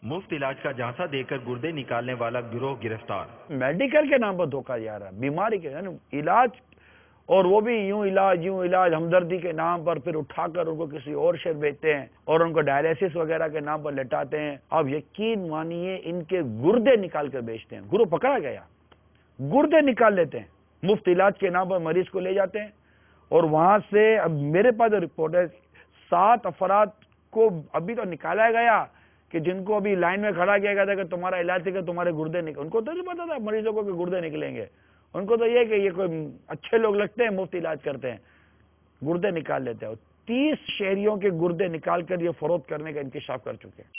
मुफ्त इलाज का झांसा देकर गुर्दे निकालने वाला गिरोह गिरफ्तार। मेडिकल के नाम पर धोखा दिया रहा है, बीमारी के इलाज, और वो भी यूं इलाज हमदर्दी के नाम पर, फिर उठाकर उनको किसी और शहर भेजते हैं और उनको डायलिसिस वगैरह के नाम पर लटाते हैं। अब यकीन मानिए इनके गुर्दे निकाल कर बेचते हैं। गुरु पकड़ा गया, गुर्दे निकाल लेते हैं, मुफ्त इलाज के नाम पर मरीज को ले जाते हैं। और वहां से अब मेरे पास रिपोर्ट है 7 अफराद को अभी तो निकाला गया कि जिनको अभी लाइन में खड़ा किया गया था कि तुम्हारा इलाज से तुम्हारे गुर्दे निकल, उनको तो नहीं पता था मरीजों को कि गुर्दे निकलेंगे। उनको तो ये कि ये कोई अच्छे लोग लगते हैं, मुफ्त इलाज करते हैं, गुर्दे निकाल लेते हैं। 30 शहरियों के गुर्दे निकाल कर ये फरोख्त करने का इंकशाफ कर चुके हैं।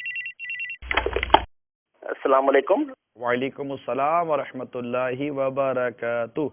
अस्सलाम वालेकुम। वालेकुम अस्सलाम व रहमतुल्लाहि व बरकातुहू।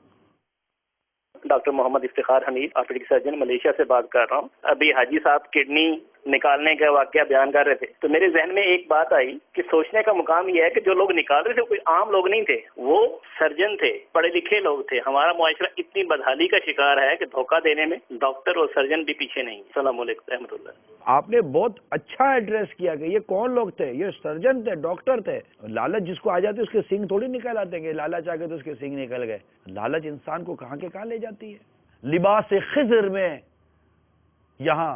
Doctor Mohammad Iftikhar Hamid, orthopaedic surgeon, Malaysia से बात कर रहा हूँ। अभी हाजी साहब किडनी निकालने का वाकया बयान कर रहे थे तो मेरे जहन में एक बात आई कि सोचने का मुकाम यह है कि जो लोग निकाल रहे थे कोई आम लोग नहीं थे, वो सर्जन थे, पढ़े लिखे लोग थे। हमारा मुआशरा इतनी बदहाली का शिकार है कि धोखा देने में डॉक्टर और सर्जन भी पीछे नहीं। अस्सलाम वालेकुम रहमतुल्लाह। आपने बहुत अच्छा एड्रेस किया कि ये कौन लोग थे, ये सर्जन थे, डॉक्टर थे। लालच जिसको आ जाती है उसके सिंग थोड़ी निकल आते हैं, लालच आ गए तो उसके सिंग निकल गए। लालच इंसान को कहाँ के कहाँ ले जाती है। लिबास खिज़र में यहाँ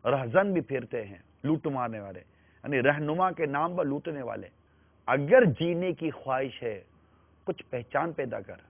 रहजन भी फिरते हैं लूट मारने वाले, यानी रहनुमा के नाम पर लूटने वाले। अगर जीने की ख्वाहिश है कुछ पहचान पैदा कर।